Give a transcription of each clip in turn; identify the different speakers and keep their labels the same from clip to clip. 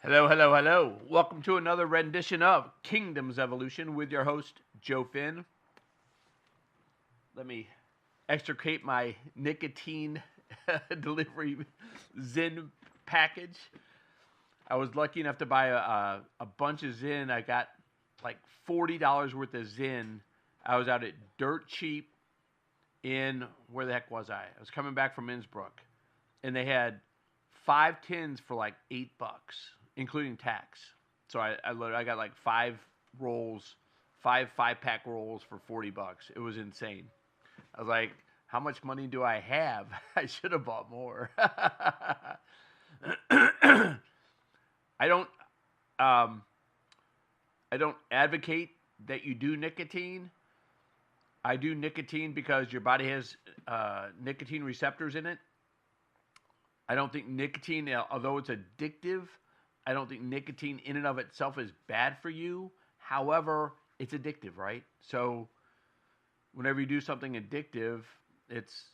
Speaker 1: Hello, hello, hello. Welcome to another rendition of Kingdom's Evolution with your host, Joe Finn. Let me extricate my nicotine delivery Zyn package. I was lucky enough to buy a bunch of Zyn. I got like $40 worth of Zyn. I was out at Dirt Cheap in, where the heck was I? I was coming back from Innsbruck. And they had 5 tins for like $8, including tax. So I got like 5 rolls, five-pack rolls for $40. It was insane. I was like, how much money do I have? I should have bought more. I don't I don't advocate that you do nicotine. I do nicotine because your body has nicotine receptors in it. I don't think nicotine, although it's addictive, I don't think nicotine in and of itself is bad for you. However, it's addictive, right? So whenever you do something addictive, it's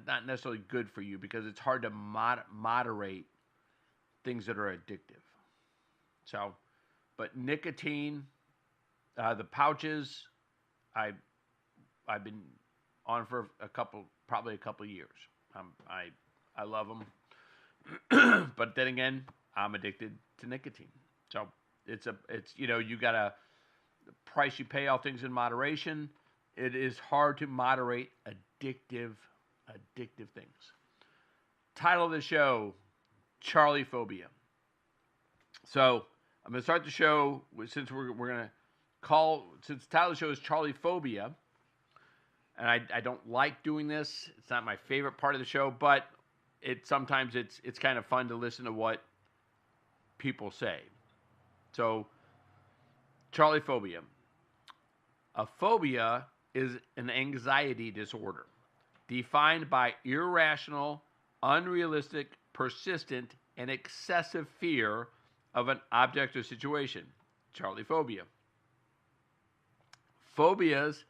Speaker 1: not necessarily good for you because it's hard to moderate things that are addictive. So, but nicotine, the pouches, I've been on for probably a couple years. I love them, but then again, I'm addicted to nicotine. So it's you gotta, the price you pay, all things in moderation. It is hard to moderate addictive things. Title of the show: Charlie Phobia. So I'm gonna start the show since we're gonna since the title of the show is Charlie Phobia, and I don't like doing this. It's not my favorite part of the show, but sometimes it's kind of fun to listen to what people say. So, Charlie Phobia. A phobia is an anxiety disorder defined by irrational, unrealistic, persistent, and excessive fear of an object or situation. Charlie Phobia. Phobias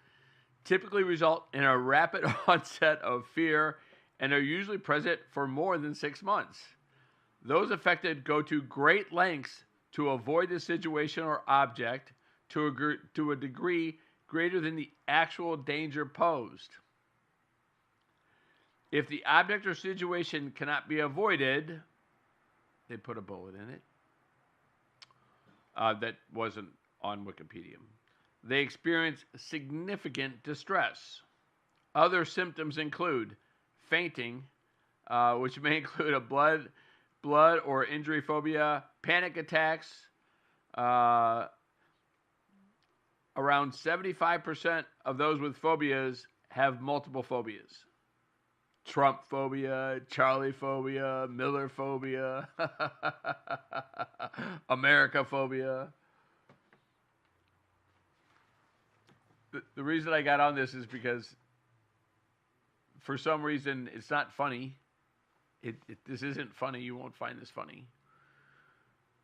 Speaker 1: typically result in a rapid onset of fear and are usually present for more than 6 months. Those affected go to great lengths to avoid the situation or object to a degree greater than the actual danger posed. If the object or situation cannot be avoided, they put a bullet in it. That wasn't on Wikipedia. They experience significant distress. Other symptoms include fainting, which may include a blood or injury phobia, panic attacks. Around 75% of those with phobias have multiple phobias. Trump phobia, Charlie phobia, Miller phobia, America phobia. The reason I got on this is because for some reason it's not funny. This isn't funny. You won't find this funny.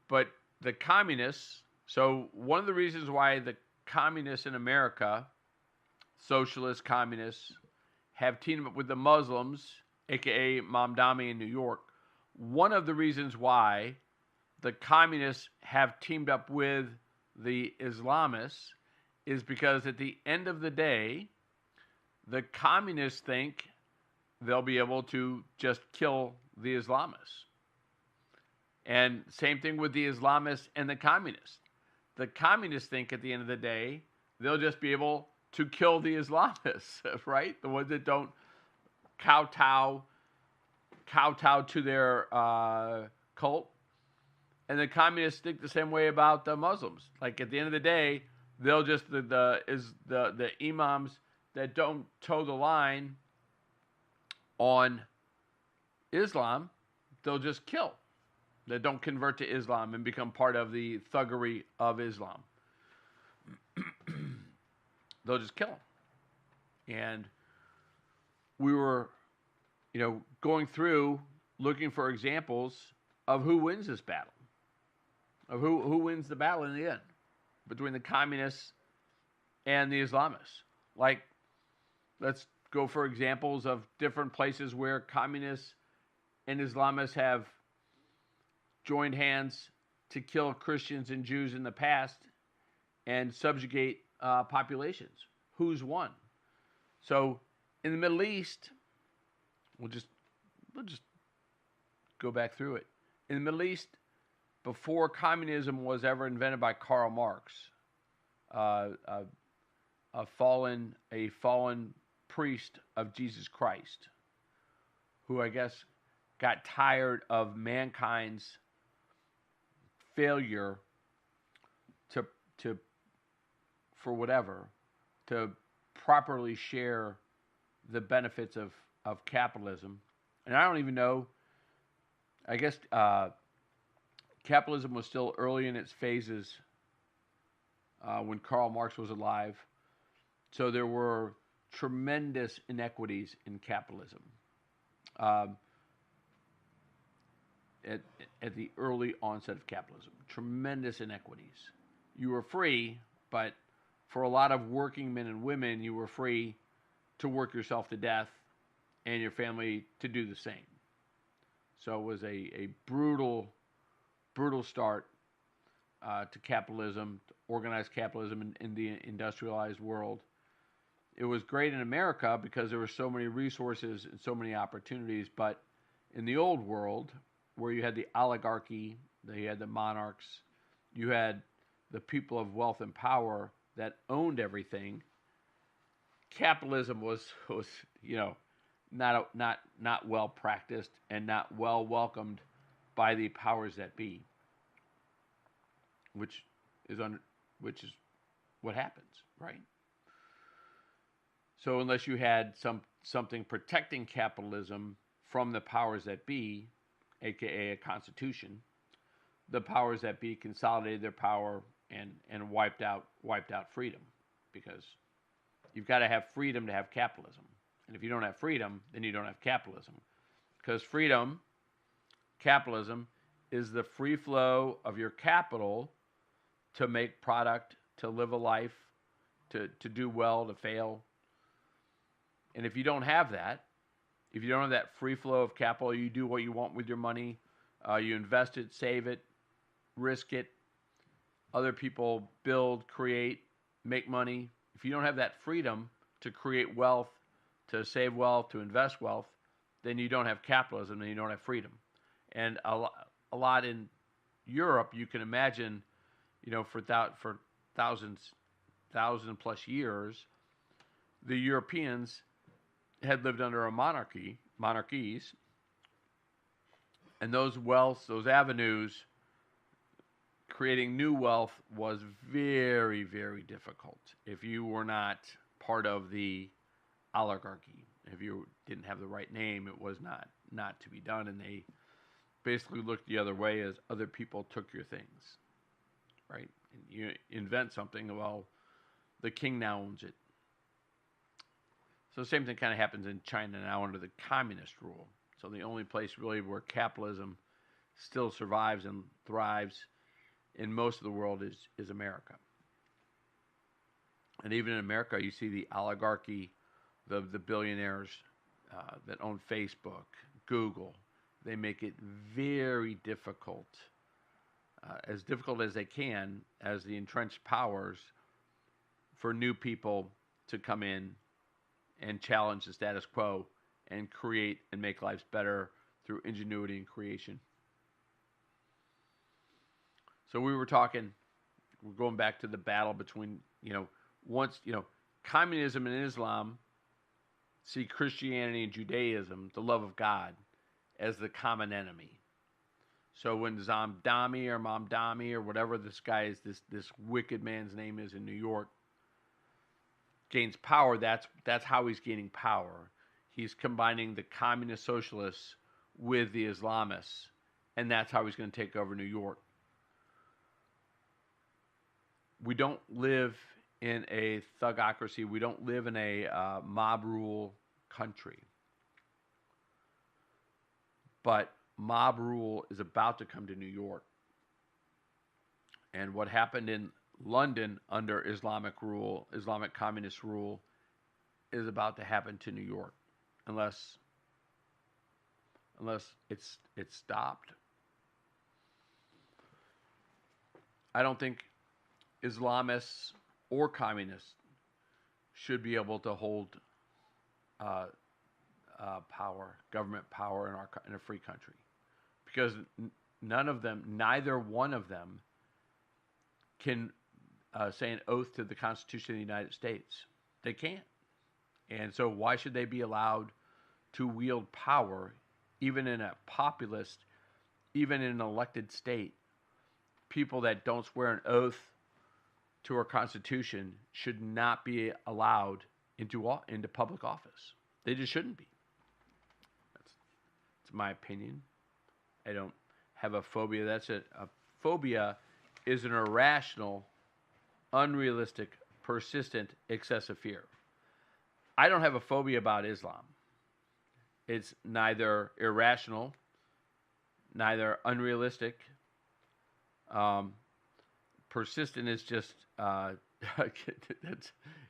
Speaker 1: But the communists, so one of the reasons why the communists in America, socialist communists, have teamed up with the Muslims, aka Mamdani in New York, one of the reasons why the communists have teamed up with the Islamists is because at the end of the day, the communists think they'll be able to just kill the Islamists. And same thing with the Islamists and the communists. The communists think at the end of the day, they'll just be able to kill the Islamists, right? The ones that don't kowtow to their cult. And the communists think the same way about the Muslims. Like at the end of the day, they'll just the imams that don't toe the line on Islam, they'll just kill. That don't convert to Islam and become part of the thuggery of Islam. They'll just kill them. And we were, going through looking for examples of who wins this battle, of who wins the battle in the end between the communists and the Islamists. Like, let's go for examples of different places where communists and Islamists have joined hands to kill Christians and Jews in the past and subjugate populations. Who's won? So in the Middle East, we'll just go back through it. In the Middle East, before communism was ever invented by Karl Marx, a fallen priest of Jesus Christ, who I guess got tired of mankind's failure to for whatever to properly share the benefits of capitalism. And I don't even know, I guess capitalism was still early in its phases when Karl Marx was alive. So there were tremendous inequities in capitalism at the early onset of capitalism. Tremendous inequities. You were free, but for a lot of working men and women, you were free to work yourself to death and your family to do the same. So it was a brutal start to capitalism, to organized capitalism in the industrialized world. It was great in America because there were so many resources and so many opportunities, but in the old world, where you had the oligarchy, you had the monarchs, you had the people of wealth and power that owned everything, capitalism was not well practiced and not well welcomed by the powers that be, which is what happens, right? So unless you had something protecting capitalism from the powers that be, aka a constitution, the powers that be consolidated their power and wiped out freedom, because you've got to have freedom to have capitalism. And if you don't have freedom, then you don't have capitalism. Because capitalism, is the free flow of your capital to make product, to live a life, to do well, to fail. And if you don't have that, if you don't have that free flow of capital, you do what you want with your money, you invest it, save it, risk it, other people build, create, make money. If you don't have that freedom to create wealth, to save wealth, to invest wealth, then you don't have capitalism and you don't have freedom. And a lot in Europe, you can imagine, for thousand plus years, the Europeans had lived under monarchies, and those avenues, creating new wealth was very, very difficult if you were not part of the oligarchy. If you didn't have the right name, it was not to be done, and they basically looked the other way as other people took your things, right? And you invent something, well, the king now owns it. So the same thing kind of happens in China now under the communist rule. So the only place really where capitalism still survives and thrives in most of the world is America. And even in America, you see the oligarchy, the billionaires that own Facebook, Google. They make it very difficult, as difficult as they can, as the entrenched powers, for new people to come in and challenge the status quo and create and make lives better through ingenuity and creation. So we're going back to the battle between, communism and Islam see Christianity and Judaism, the love of God, as the common enemy. So when Zamdami or Mamdami or whatever this guy is, this wicked man's name is in New York, gains power, that's how he's gaining power. He's combining the communist socialists with the Islamists, and that's how he's going to take over New York. We don't live in a thugocracy. We don't live in a mob rule country. But mob rule is about to come to New York. And what happened in London under Islamic communist rule, is about to happen to New York, unless it's stopped. I don't think Islamists or communists should be able to hold uh, power, government power in a free country, because none of them, neither one of them, can say an oath to the Constitution of the United States. They can't, and so why should they be allowed to wield power, even in a populist, even in an elected state? People that don't swear an oath to our Constitution should not be allowed into public office. They just shouldn't be. That's my opinion. I don't have a phobia. That's it. A phobia is an irrational, unrealistic, persistent, excessive fear. I don't have a phobia about Islam. It's neither irrational, neither unrealistic. Persistent is just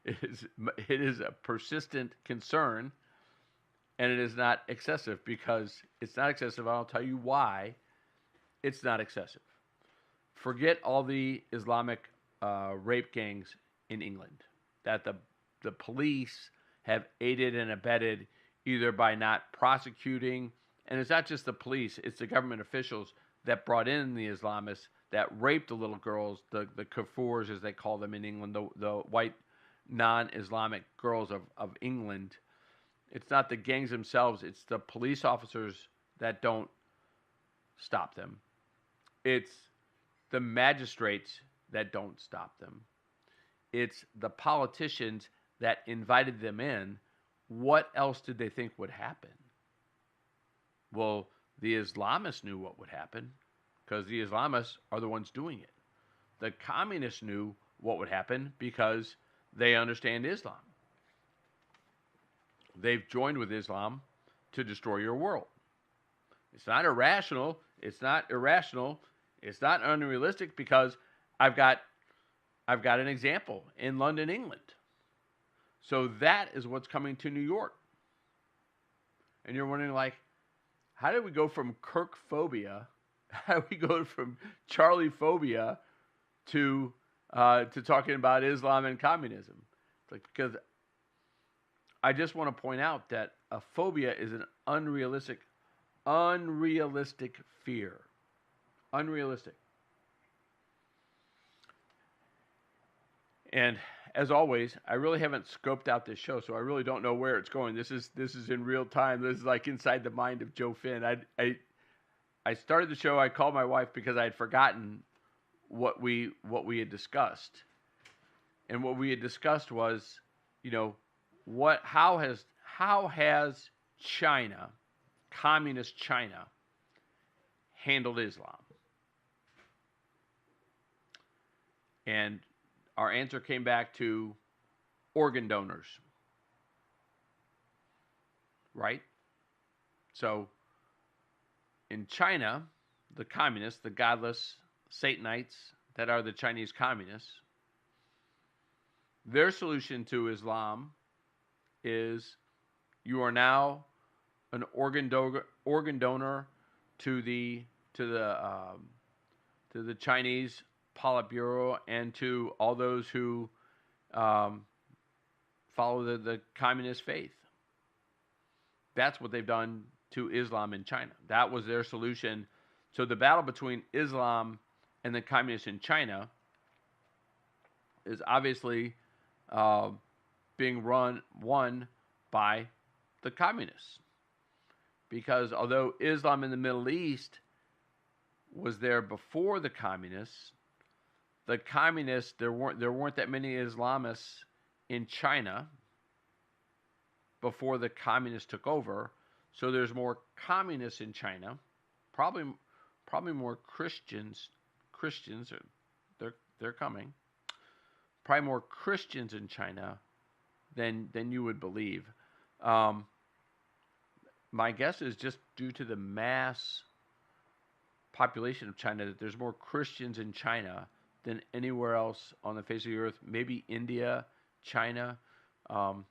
Speaker 1: it is a persistent concern, and it is not excessive, because it's not excessive. I'll tell you why it's not excessive. Forget all the Islamic rape gangs in England that the police have aided and abetted, either by not prosecuting, and it's not just the police, it's the government officials that brought in the Islamists that raped the little girls, the Kafurs, as they call them in England, the white non-Islamic girls of England. It's not the gangs themselves, it's the police officers that don't stop them. It's the magistrates that don't stop them. It's the politicians that invited them in. What else did they think would happen? Well, the Islamists knew what would happen, because the Islamists are the ones doing it. The communists knew what would happen because they understand Islam. They've joined with Islam to destroy your world. It's not irrational. It's not irrational. It's not unrealistic, because I've got an example in London, England. So that is what's coming to New York. And you're wondering, like, how did we go from Kirk phobia? How do we go from Charlie phobia to talking about Islam and communism? It's like, because I just want to point out that a phobia is an unrealistic fear. Unrealistic. And as always, I really haven't scoped out this show, so I really don't know where it's going. This is in real time. This is like inside the mind of Joe Finn. I started the show. I called my wife because I had forgotten what we had discussed, and what we had discussed was, how has China, communist China, handled Islam? And our answer came back to organ donors, right? So in China, the communists, the godless Satanites that are the Chinese communists, their solution to Islam is, you are now an organ donor to the Chinese Politburo and to all those who follow the communist faith. That's what they've done to Islam in China. That was their solution. So the battle between Islam and the communists in China is obviously being won by the communists. Because although Islam in the Middle East was there before the communists, there weren't that many Islamists in China before the communists took over. So there's more communists in China, probably more Christians. They're coming. Probably more Christians in China than you would believe. My guess is just due to the mass population of China that there's more Christians in China than anywhere else on the face of the earth. Maybe India, China. But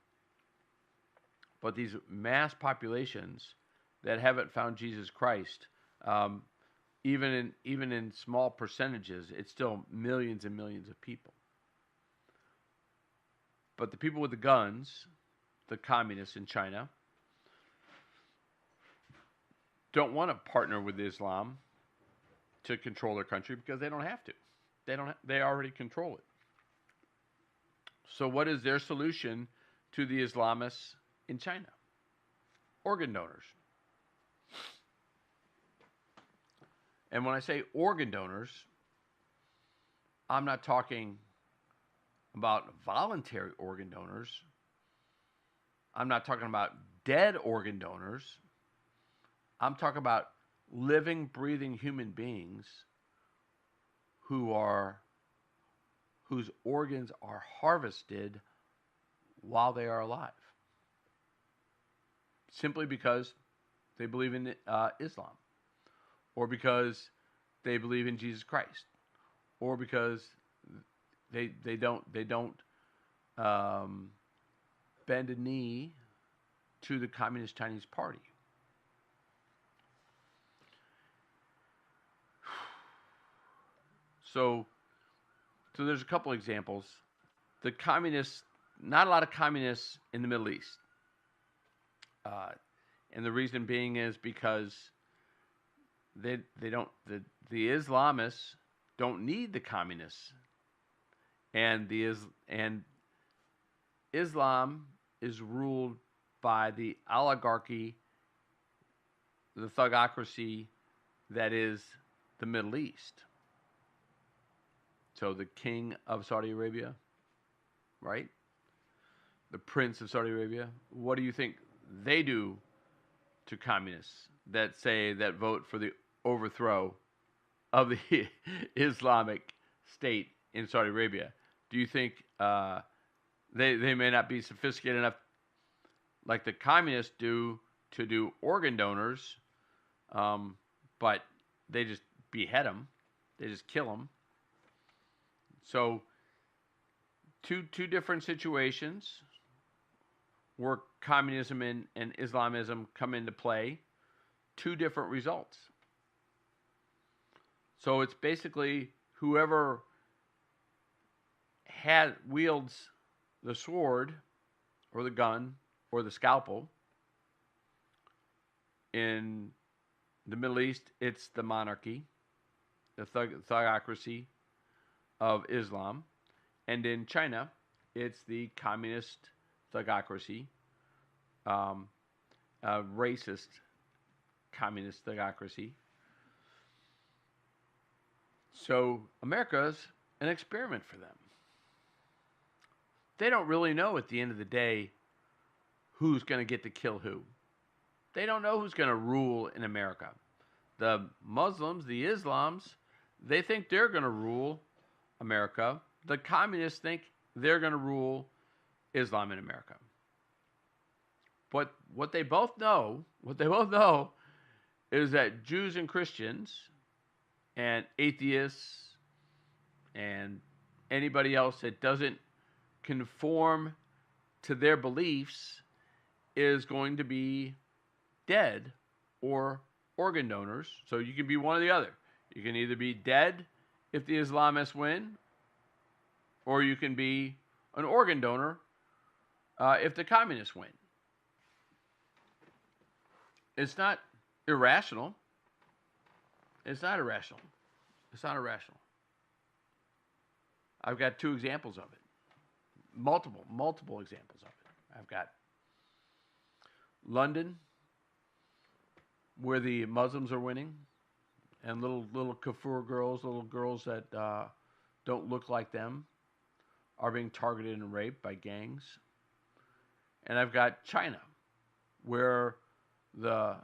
Speaker 1: these mass populations that haven't found Jesus Christ, even in small percentages, it's still millions and millions of people. But the people with the guns, the communists in China, don't want to partner with Islam to control their country because they don't have to. They already control it. So what is their solution to the Islamists in China? Organ donors. And when I say organ donors, I'm not talking about voluntary organ donors. I'm not talking about dead organ donors. I'm talking about living, breathing human beings whose organs are harvested while they are alive, simply because they believe in Islam, or because they believe in Jesus Christ, or because they don't bend a knee to the Communist Chinese Party. So there's a couple examples. The communists, not a lot of communists in the Middle East. And the reason being is because the Islamists don't need the communists. And Islam is ruled by the oligarchy, the thugocracy that is the Middle East. So the king of Saudi Arabia, right? The prince of Saudi Arabia. What do you think they do to communists that vote for the overthrow of the Islamic State in Saudi Arabia? Do you think they may not be sophisticated enough, like the communists do, to do organ donors, but they just behead them, they just kill them? So two different situations where communism and Islamism come into play, two different results. So it's basically whoever wields the sword or the gun or the scalpel. In the Middle East, it's the monarchy, the thugocracy of Islam. And in China, it's the communist thugocracy, racist communist thugocracy. So America's an experiment for them. They don't really know at the end of the day who's going to get to kill who. They don't know who's going to rule in America. The Muslims, the Islams, they think they're going to rule America. The communists think they're going to rule Islam in America. But what they both know is that Jews and Christians and atheists and anybody else that doesn't conform to their beliefs is going to be dead or organ donors. So you can be one or the other. You can either be dead if the Islamists win, or you can be an organ donor if the communists win. It's not irrational. It's not irrational. It's not irrational. I've got two examples of it. Multiple examples of it. I've got London, where the Muslims are winning, and little kafir girls, little girls that don't look like them, are being targeted and raped by gangs. And I've got China, where the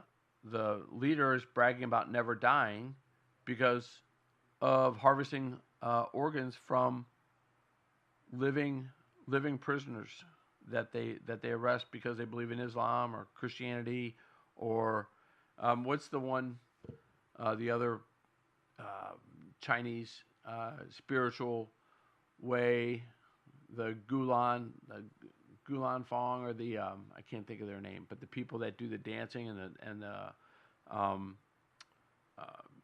Speaker 1: leader is bragging about never dying because of harvesting organs from living prisoners that they arrest because they believe in Islam or Christianity or what's the one, the other Chinese spiritual way, the Gulan Fong, or the I can't think of their name, but the people that do the dancing and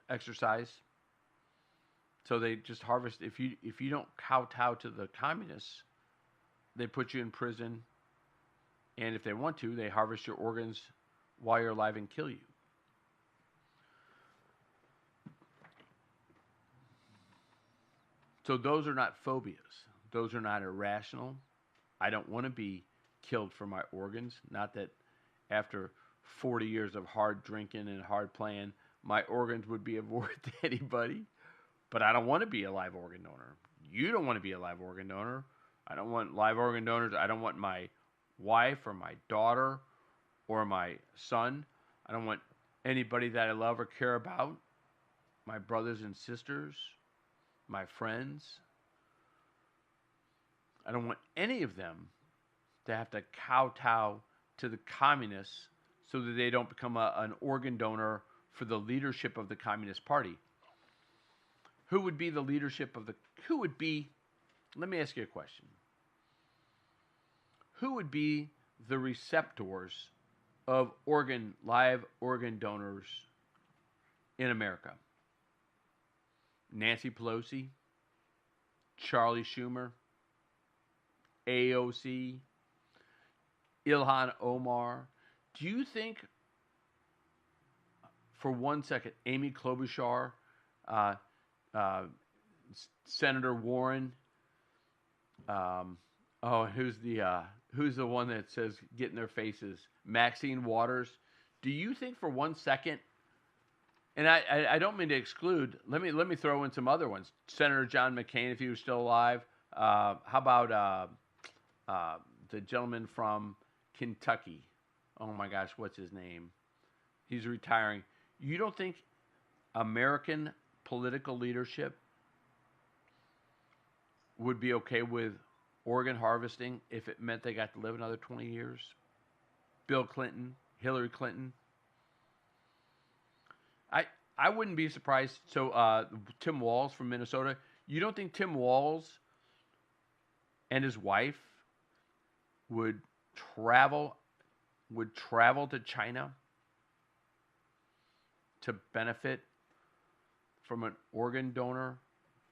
Speaker 1: exercise. So they just harvest. If you don't kowtow to the communists, they put you in prison, and if they want to, they harvest your organs while you're alive and kill you. So those are not phobias. Those are not irrational. I don't want to be killed for my organs. Not that after 40 years of hard drinking and hard playing, my organs would be of worth to anybody. But I don't want to be a live organ donor. You don't want to be a live organ donor. I don't want live organ donors. I don't want my wife or my daughter or my son. I don't want anybody that I love or care about, my brothers and sisters, my friends. I don't want any of them to have to kowtow to the communists so that they don't become an organ donor for the leadership of the Communist Party. Who would be the leadership of the... Who would be... Let me ask you a question. Who would be the receptors of live organ donors in America? Nancy Pelosi, Charlie Schumer, AOC, Ilhan Omar. Do you think, for 1 second, Amy Klobuchar, Senator Warren, who's the one that says get in their faces? Maxine Waters. Do you think for 1 second, and I don't mean to exclude, let me throw in some other ones. Senator John McCain, if he was still alive. How about the gentleman from Kentucky? Oh my gosh, what's his name? He's retiring. You don't think American political leadership would be okay with organ harvesting if it meant they got to live another 20 years? Bill Clinton, Hillary Clinton. I wouldn't be surprised. So Tim Walz from Minnesota. You don't think Tim Walz and his wife would travel to China to benefit from an organ donor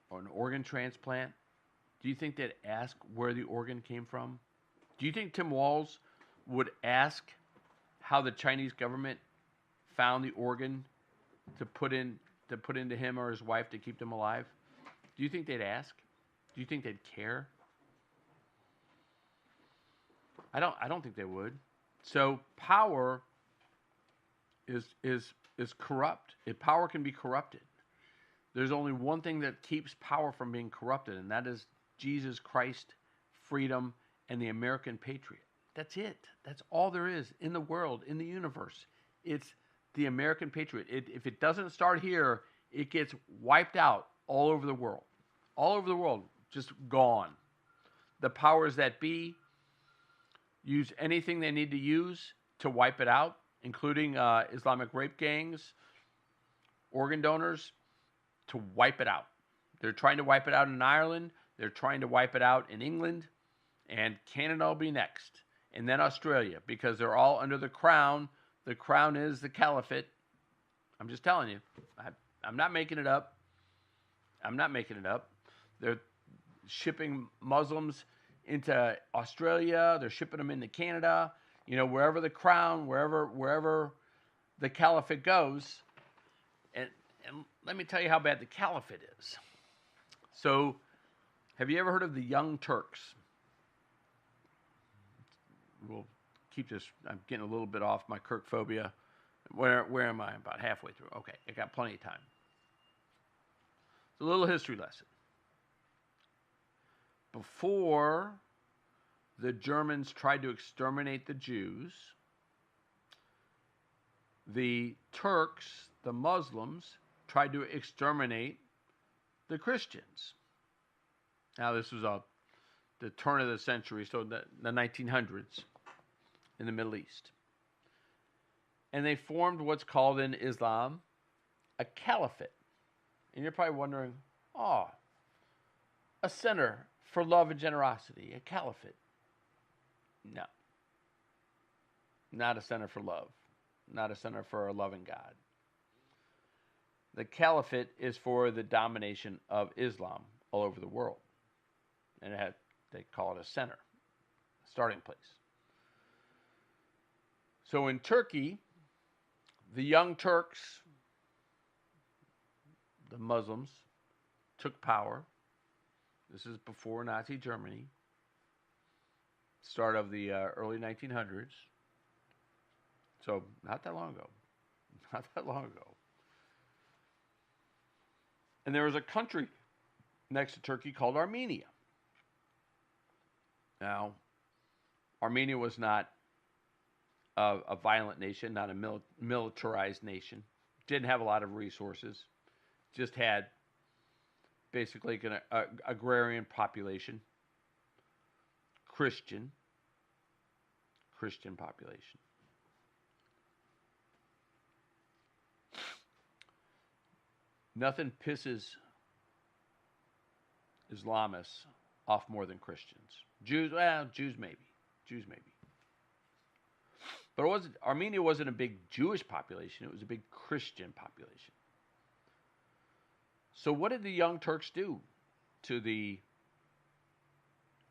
Speaker 1: or an organ transplant? Do you think they'd ask where the organ came from? Do you think Tim Walz would ask how the Chinese government found the organ to put into him or his wife to keep them alive? Do you think they'd ask? Do you think they'd care? I don't think they would. So power is corrupt. Power can be corrupted. There's only one thing that keeps power from being corrupted, and that is Jesus Christ, freedom, and the American patriot. That's it. That's all there is in the world, in the universe. It's the American patriot. If it doesn't start here, it gets wiped out all over the world. All over the world, just gone. The powers that be use anything they need to use to wipe it out, including Islamic rape gangs, organ donors, to wipe it out. They're trying to wipe it out in Ireland. They're trying to wipe it out in England. And Canada will be next. And then Australia, because they're all under the crown. The crown is the caliphate. I'm just telling you. I'm not making it up. I'm not making it up. They're shipping Muslims into Australia. They're shipping them into Canada. You know, wherever the crown, wherever the caliphate goes. And let me tell you how bad the caliphate is. So, have you ever heard of the Young Turks? We'll keep this. I'm getting a little bit off my Kirk phobia. Where am I? About halfway through. Okay, I got plenty of time. It's a little history lesson. Before the Germans tried to exterminate the Jews, the Turks, the Muslims, tried to exterminate the Christians. Now, this was the turn of the century, so the 1900s in the Middle East. And they formed what's called in Islam a caliphate. And you're probably wondering, a center for love and generosity, a caliphate. No. Not a center for love. Not a center for a loving God. The caliphate is for the domination of Islam all over the world. And they call it a center, a starting place. So in Turkey, the Young Turks, the Muslims, took power. This is before Nazi Germany, start of the early 1900s. So not that long ago. Not that long ago. And there was a country next to Turkey called Armenia. Now, Armenia was not a violent nation, not a militarized nation. Didn't have a lot of resources. Just had basically an agrarian population. Christian population. Nothing pisses Islamists off more than Christians. Jews maybe. But Armenia wasn't a big Jewish population. It was a big Christian population. So what did the Young Turks do to the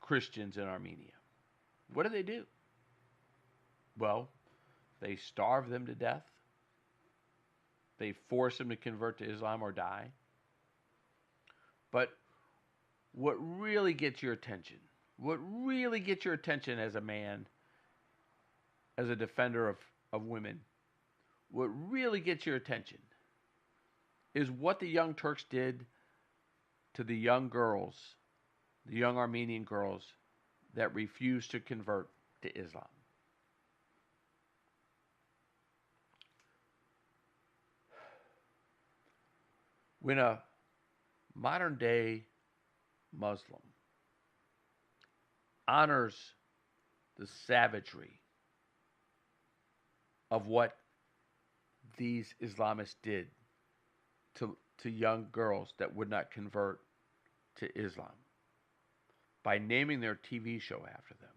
Speaker 1: Christians in Armenia? What did they do? Well, they starved them to death. They forced them to convert to Islam or die. But what really gets your attention, as a man, as a defender of women, what really gets your attention is what the Young Turks did to the young girls, the young Armenian girls that refused to convert to Islam. When a modern day Muslim honors the savagery of what these Islamists did to young girls that would not convert to Islam by naming their TV show after them,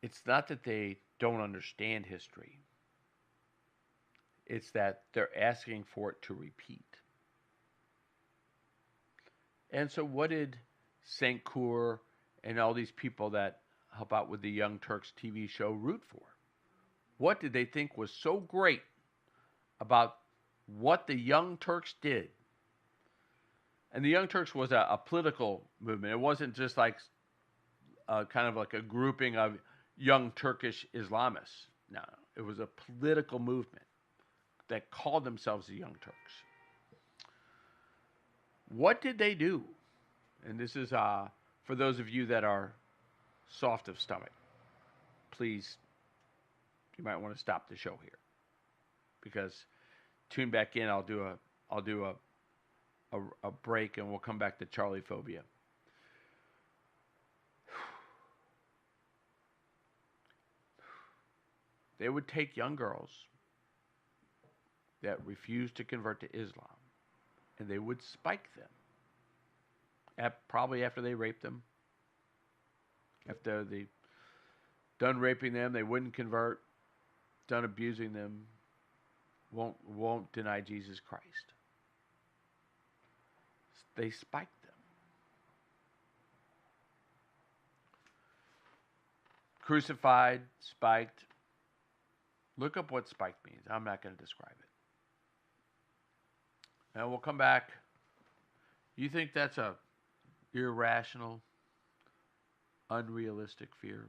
Speaker 1: it's not that they don't understand history. It's that they're asking for it to repeat. And so what did St. Cour and all these people that help out with the Young Turks TV show root for? What did they think was so great about what the Young Turks did? And the Young Turks was a political movement. It wasn't just like kind of like a grouping of young Turkish Islamists. No, it was a political movement that called themselves the Young Turks. What did they do? And this is for those of you that are soft of stomach. Please, you might want to stop the show here, because tune back in. I'll do a break, and we'll come back to Charlie Phobia. They would take young girls that refused to convert to Islam, and they would spike them. Probably after they raped them. After they done raping them, they wouldn't convert. Done abusing them, won't deny Jesus Christ. They spiked them. Crucified, spiked. Look up what spiked means. I'm not going to describe it. And we'll come back. You think that's a irrational, unrealistic fear?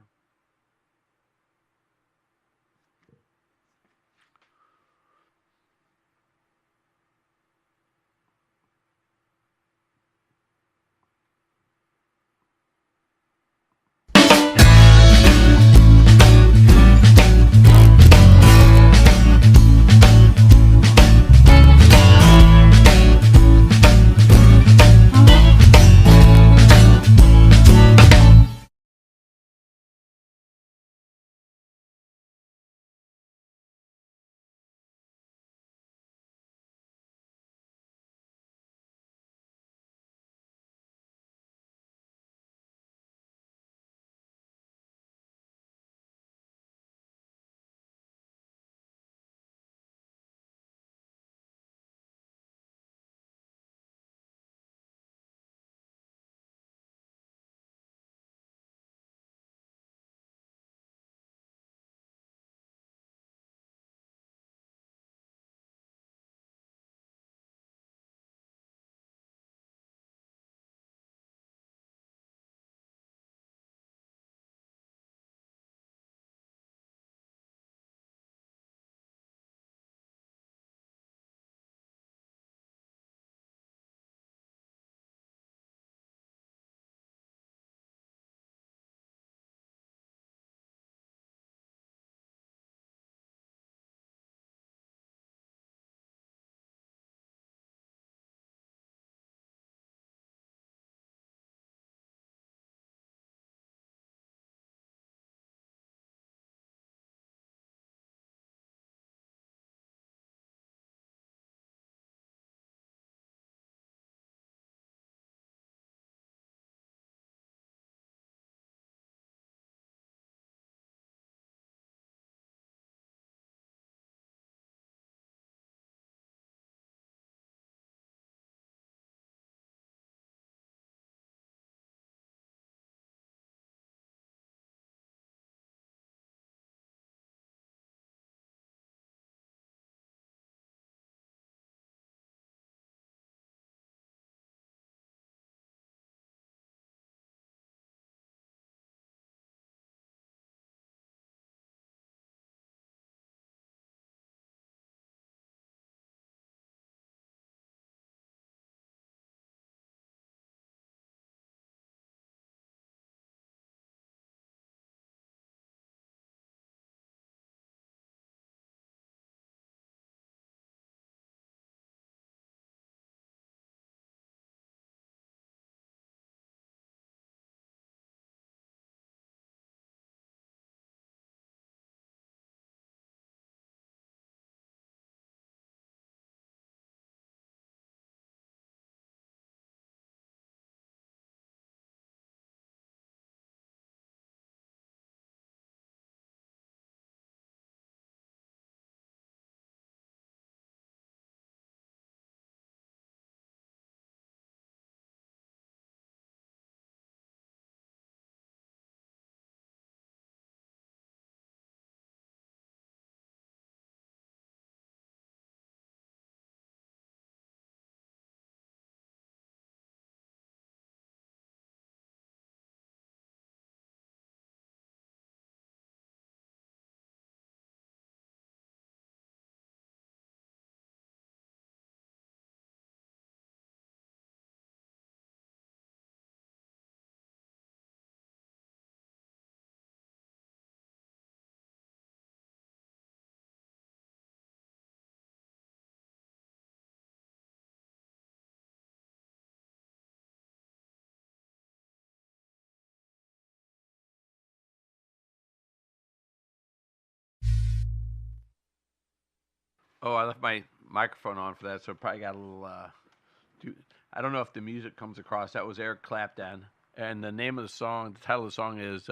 Speaker 1: Oh, I left my microphone on for that, so it probably got a little. I don't know if the music comes across. That was Eric Clapton, and the name of the song, the title of the song is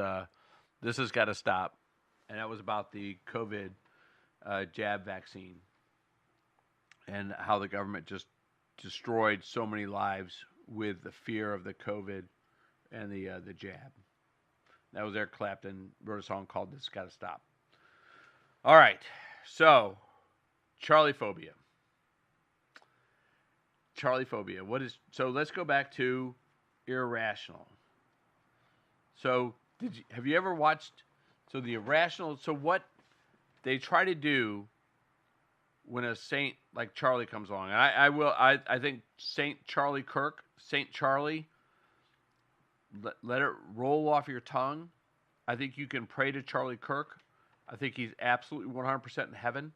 Speaker 1: "This Has Got to Stop," and that was about the COVID jab vaccine and how the government just destroyed so many lives with the fear of the COVID and the jab. That was Eric Clapton wrote a song called "This Has Got to Stop." All right, so Charlie Phobia. Charlie Phobia. What is so? Let's go back to irrational. So, have you ever watched? So the irrational. So what they try to do when a saint like Charlie comes along, and I think Saint Charlie Kirk, Saint Charlie, let it roll off your tongue. I think you can pray to Charlie Kirk. I think he's absolutely 100% in heaven.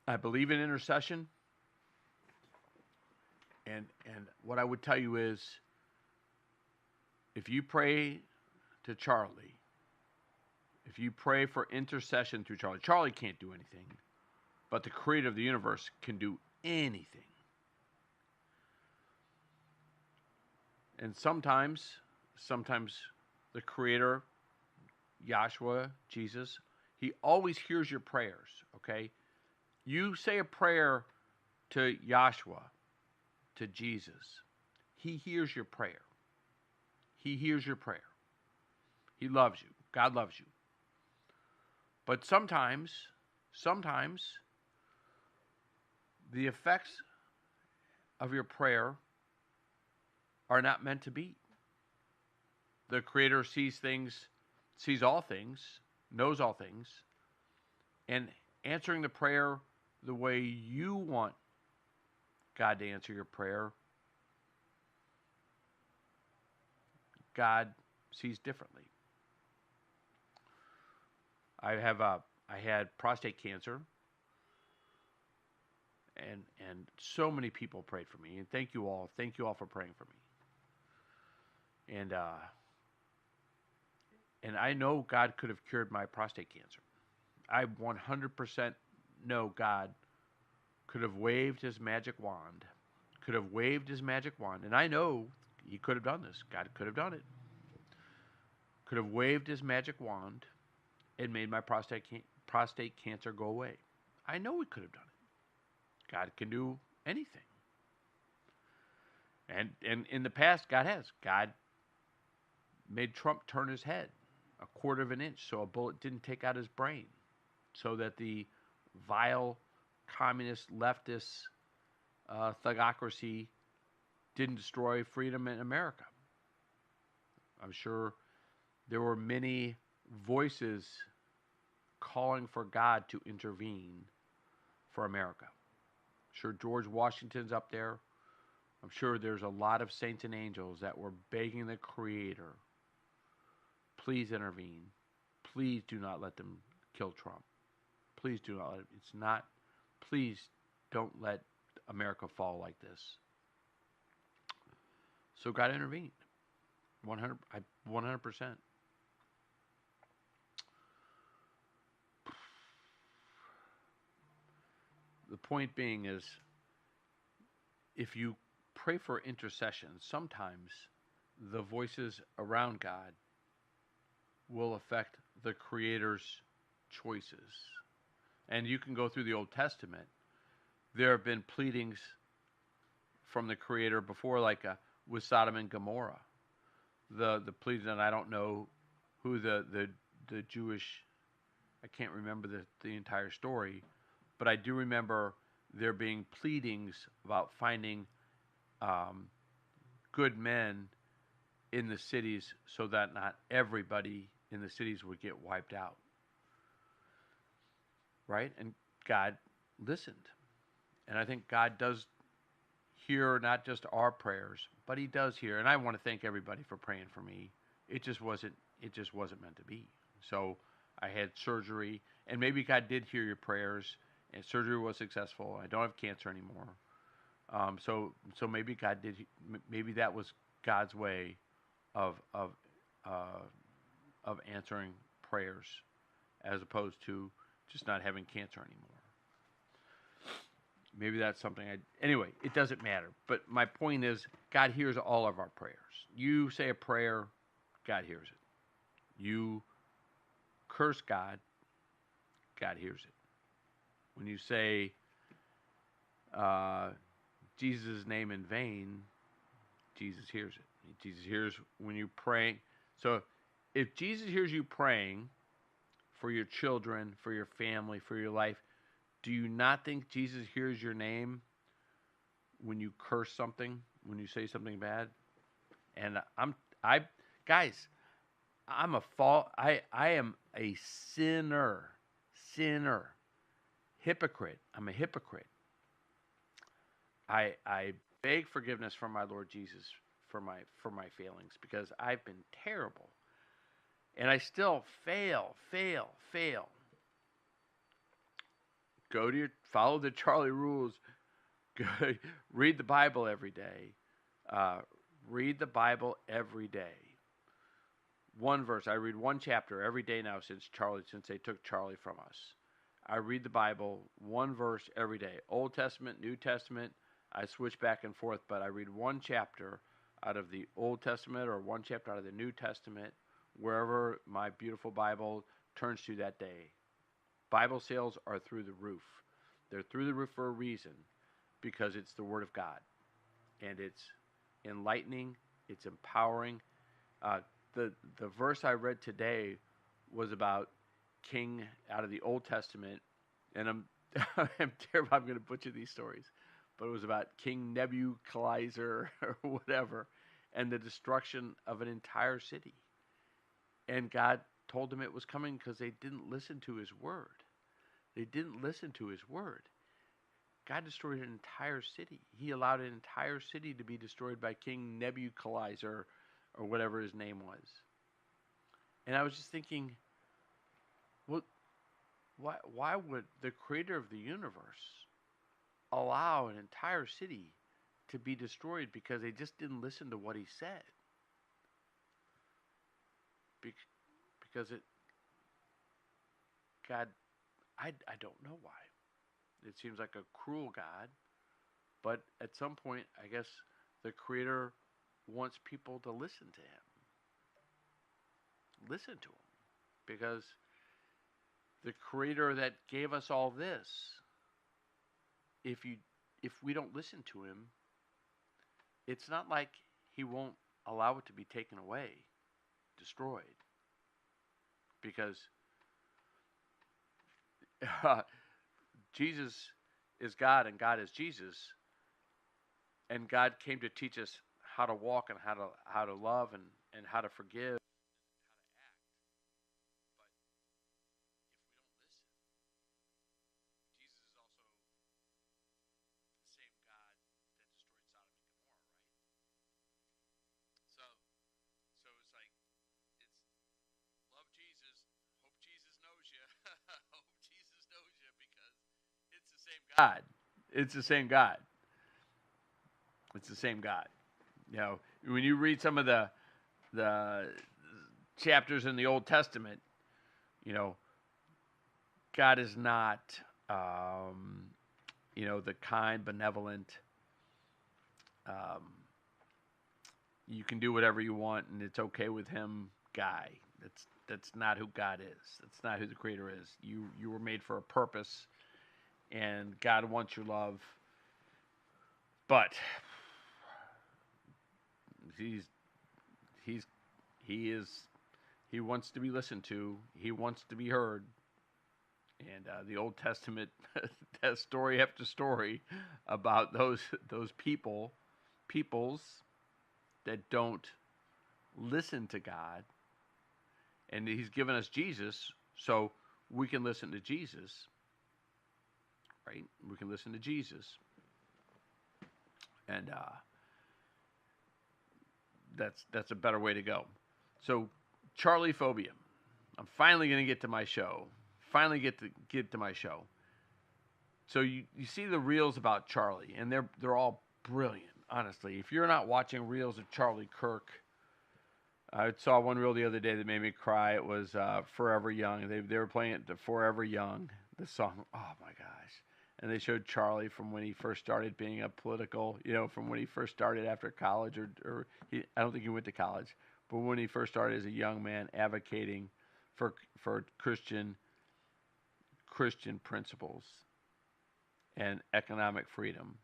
Speaker 1: I believe in intercession. And what I would tell you is, if you pray to Charlie, if you pray for intercession through Charlie, Charlie can't do anything, but the creator of the universe can do anything. And sometimes the creator, Yahshua, Jesus, he always hears your prayers, okay? You say a prayer to Yahshua, to Jesus, he hears your prayer. He hears your prayer. He loves you. God loves you. But sometimes the effects of your prayer are not meant to be. The Creator sees all things, knows all things, and answering the prayer the way you want God to answer your prayer, God sees differently. I had prostate cancer, and so many people prayed for me, and thank you all for praying for me. And I know God could have cured my prostate cancer. I 100% know God could have waved his magic wand. And I know he could have done this. God could have done it. Could have waved his magic wand and made my prostate cancer go away. I know he could have done it. God can do anything. And in the past, God has. God made Trump turn his head a quarter of an inch so a bullet didn't take out his brain, so that the vile communist leftist thugocracy didn't destroy freedom in America. I'm sure there were many voices calling for God to intervene for America. I'm sure George Washington's up there. I'm sure there's a lot of saints and angels that were begging the Creator, please intervene. Please do not let them kill Trump. Please do not let it. It's not. Please don't let America fall like this. So God intervened. 100%. The point being is, if you pray for intercession, sometimes the voices around God will affect the Creator's choices. And you can go through the Old Testament. There have been pleadings from the Creator before, like with Sodom and Gomorrah. The pleadings, and I don't know who the Jewish, I can't remember the entire story, but I do remember there being pleadings about finding good men in the cities so that not everybody in the cities would get wiped out. Right? And God listened. And I think God does hear not just our prayers, but he does hear. And I want to thank everybody for praying for me. It just wasn't meant to be. So I had surgery, and maybe God did hear your prayers, and surgery was successful. I don't have cancer anymore. So maybe God did. Maybe that was God's way of answering prayers, as opposed to just not having cancer anymore. Maybe that's something anyway, it doesn't matter. But my point is, God hears all of our prayers. You say a prayer, God hears it. You curse God, God hears it. When you say Jesus' name in vain, Jesus hears it. Jesus hears when you pray. So if Jesus hears you praying for your children, for your family, for your life, do you not think Jesus hears your name when you curse something, when you say something bad? And guys, I am a sinner, hypocrite. I'm a hypocrite. I beg forgiveness from my Lord Jesus for my failings, because I've been terrible, and I still fail. Follow the Charlie rules. Go, read the Bible every day. Read the Bible every day. One verse. I read one chapter every day now since they took Charlie from us. I read the Bible, one verse every day. Old Testament, New Testament. I switch back and forth, but I read one chapter out of the Old Testament or one chapter out of the New Testament, wherever my beautiful Bible turns to that day. Bible sales are through the roof. They're through the roof for a reason, because it's the Word of God. And it's enlightening, it's empowering. The verse I read today was about King out of the Old Testament, and I'm terrible. I'm going to butcher these stories, but it was about King Nebuchadnezzar or whatever, and the destruction of an entire city. And God told him it was coming because they didn't listen to His word. They didn't listen to His word. God destroyed an entire city. He allowed an entire city to be destroyed by King Nebuchadnezzar or whatever his name was. And I was just thinking, well, why would the creator of the universe allow an entire city to be destroyed because they just didn't listen to what He said? Because God, I don't know why. It seems like a cruel God, but at some point, I guess the Creator wants people to listen to Him. Listen to Him. Because the Creator that gave us all this, if we don't listen to Him, it's not like He won't allow it to be taken away, destroyed. Because Jesus is God and God is Jesus, and God came to teach us how to walk and how to love and how to forgive. God. It's the same God. It's the same God. You know, when you read some of the chapters in the Old Testament, you know, God is not, the kind, benevolent. Um, you can do whatever you want and it's okay with Him guy. That's not who God is. That's not who the Creator is. You were made for a purpose, and God wants your love. But he wants to be listened to. He wants to be heard. And the Old Testament has story after story about those peoples that don't listen to God. And He's given us Jesus, so we can listen to Jesus, right? We can listen to Jesus, and that's a better way to go. So, Charlie Phobia. I'm finally going to get to my show. Get to my show. So you see the reels about Charlie, and they're all brilliant. Honestly, if you're not watching reels of Charlie Kirk, I saw one reel the other day that made me cry. It was "Forever Young." They were playing it to "Forever Young," the song. Oh my gosh! and they showed Charlie from when he first started being a political, from when he first started after college, or I don't think he went to college, but when he first started as a young man advocating for Christian principles and economic freedom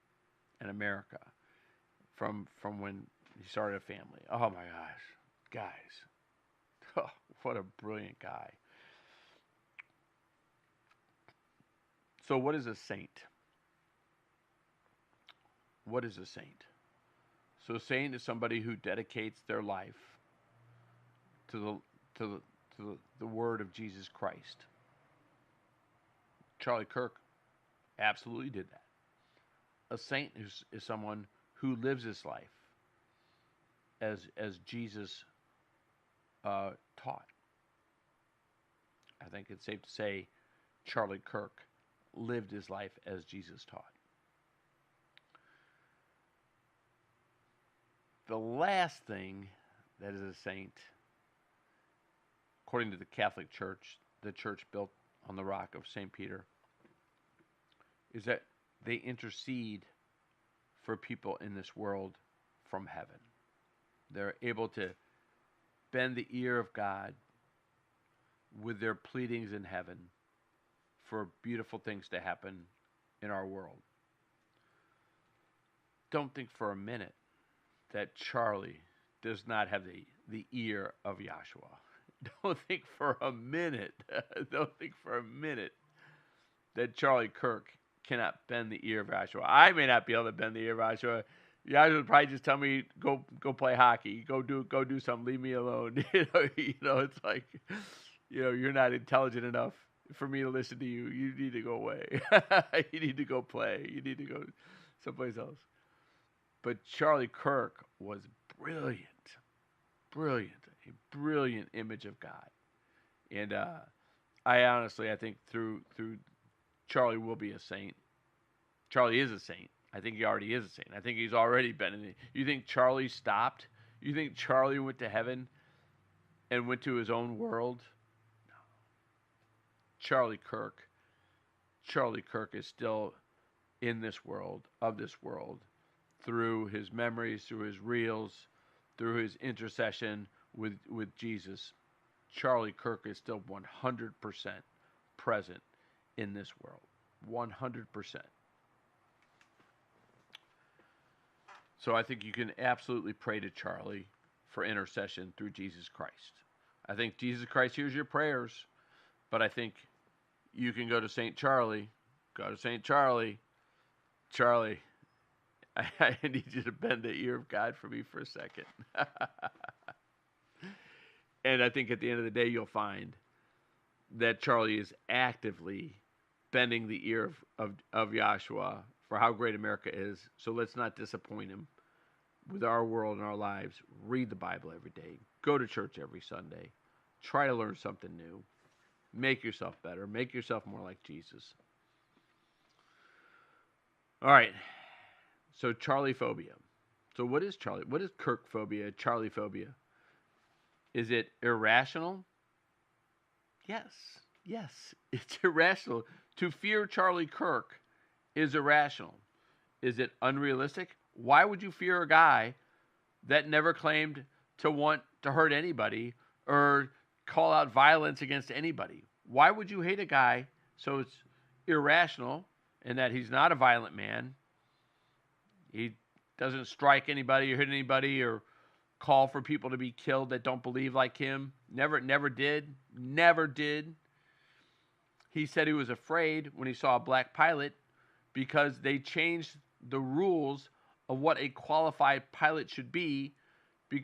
Speaker 1: in America from when he started a family. Oh my gosh, guys. Oh, what a brilliant guy. So what is a saint? What is a saint? So a saint is somebody who dedicates their life to the word of Jesus Christ. Charlie Kirk absolutely did that. A saint is someone who lives his life as Jesus taught. I think it's safe to say Charlie Kirk lived his life as Jesus taught. The last thing that is a saint, according to the Catholic Church, the church built on the rock of St. Peter, is that they intercede for people in this world from heaven. They're able to bend the ear of God with their pleadings in heaven for beautiful things to happen in our world. Don't think for a minute that Charlie does not have the ear of Yahshua. Don't think for a minute that Charlie Kirk cannot bend the ear of Yahshua. I may not be able to bend the ear of Yahshua. Yahshua would probably just tell me, go play hockey, go do something, leave me alone. It's like, you're not intelligent enough for me to listen to you. You need to go away. You need to go play. You need to go someplace else. But Charlie Kirk was brilliant, a brilliant image of God. And I think through Charlie will be a saint. Charlie is a saint. I think he already is a saint. I think he's already been in it. You think Charlie stopped? You think Charlie went to heaven and went to his own world? No. Charlie Kirk is still in this world, of this world, through his memories, through his reels, through his intercession with Jesus. Charlie Kirk is still 100% present in this world. 100%. So I think you can absolutely pray to Charlie for intercession through Jesus Christ. I think Jesus Christ hears your prayers, but I think you can go to St. Charlie. Go to St. Charlie. Charlie, I need you to bend the ear of God for me for a second. And I think at the end of the day, you'll find that Charlie is actively bending the ear of Yahshua for how great America is. So let's not disappoint him with our world and our lives. Read the Bible every day. Go to church every Sunday. Try to learn something new. Make yourself better. Make yourself more like Jesus. All right. So Charlie phobia. So what is Charlie? What is Kirk phobia? Charlie phobia? Is it irrational? Yes. Yes. It's irrational. To fear Charlie Kirk is irrational. Is it unrealistic? Why would you fear a guy that never claimed to want to hurt anybody or call out violence against anybody? Why would you hate a guy? So it's irrational in that he's not a violent man. He doesn't strike anybody or hit anybody or call for people to be killed that don't believe like him. Never did. He said he was afraid when he saw a black pilot because they changed the rules of what a qualified pilot should be to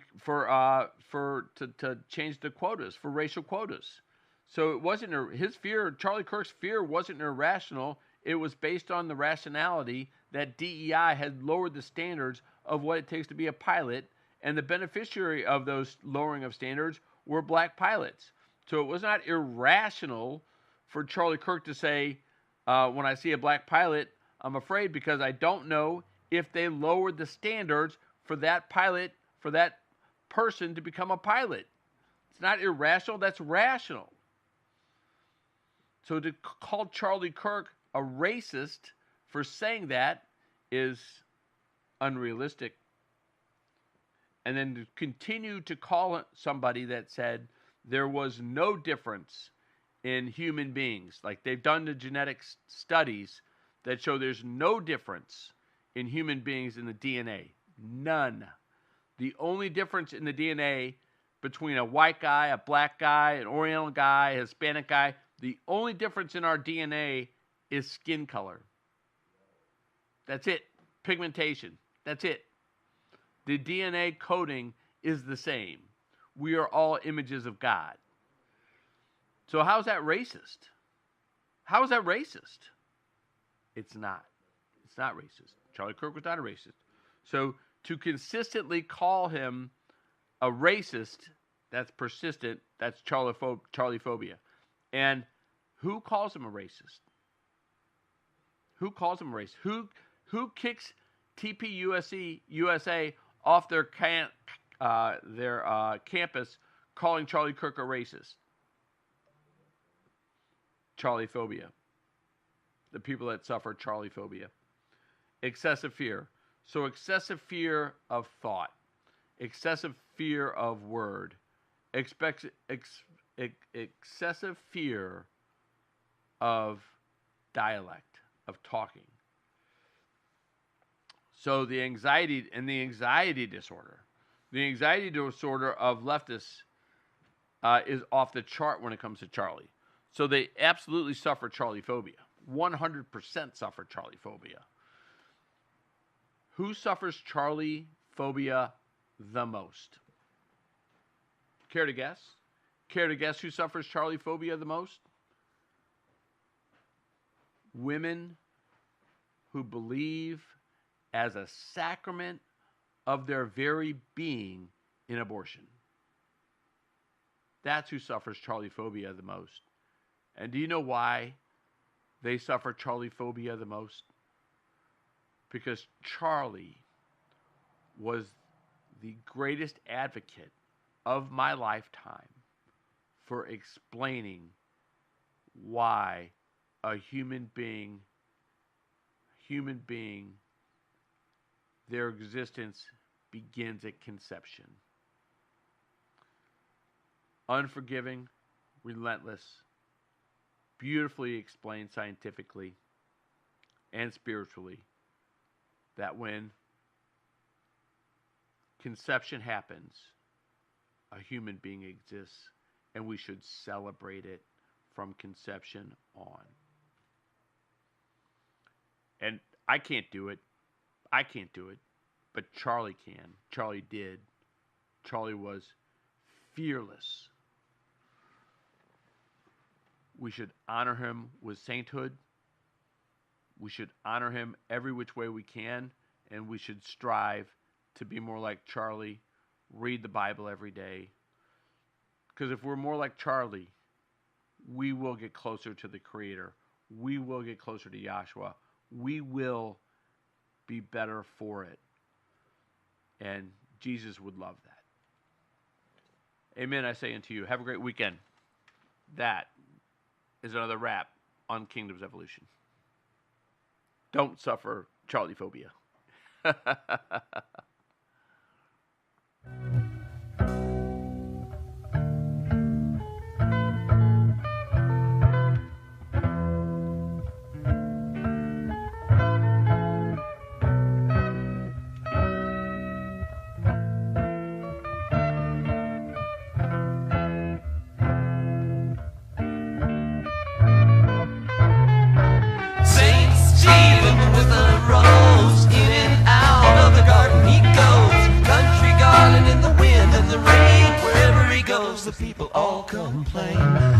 Speaker 1: change the quotas, for racial quotas. So it wasn't his fear. Charlie Kirk's fear wasn't irrational. It was based on the rationality that DEI had lowered the standards of what it takes to be a pilot, and the beneficiary of those lowering of standards were black pilots. So it was not irrational for Charlie Kirk to say, when I see a black pilot, I'm afraid because I don't know if they lowered the standards for that pilot, for that person to become a pilot. It's not irrational, that's rational. So to call Charlie Kirk a racist for saying that is unrealistic. And then to continue to call somebody that said there was no difference in human beings, like they've done the genetic studies that show there's no difference in human beings in the DNA. None. The only difference in the DNA between a white guy, a black guy, an Oriental guy, a Hispanic guy, the only difference in our DNA is skin color. That's it. Pigmentation. That's it. The DNA coding is the same. We are all images of God. So how's that racist? How is that racist? It's not. It's not racist. Charlie Kirk was not a racist. So to consistently call him a racist, that's persistent, that's Charlie Phobia. And who calls him a racist? Who calls him a racist? Who kicks TPUSA off their campus calling Charlie Kirk a racist? Charlie Phobia. The people that suffer Charlie Phobia. Excessive fear. So excessive fear of thought. Excessive fear of word. Excessive fear of dialect, of talking. So the anxiety disorder. The anxiety disorder of leftists is off the chart when it comes to Charlie. So they absolutely suffer Charlie Phobia. 100% suffer Charlie Phobia. Who suffers Charlie Phobia the most? Care to guess? Care to guess who suffers Charlie Phobia the most? Women who believe as a sacrament of their very being in abortion. That's who suffers Charlie Phobia the most. And do you know why they suffer Charlie Phobia the most? Because Charlie was the greatest advocate of my lifetime for explaining why a human being, their existence begins at conception. Unforgiving, relentless, beautifully explained scientifically and spiritually that when conception happens, a human being exists, and we should celebrate it from conception on. And I can't do it. But Charlie can. Charlie did. Charlie was fearless. We should honor him with sainthood. We should honor him every which way we can, and we should strive to be more like Charlie, read the Bible every day. Because if we're more like Charlie, we will get closer to the Creator. We will get closer to Yahshua. We will be better for it. And Jesus would love that. Amen, I say unto you. Have a great weekend. That is another wrap on Kingdom's Evolution. Don't suffer Charlie Phobia.
Speaker 2: The people all complain.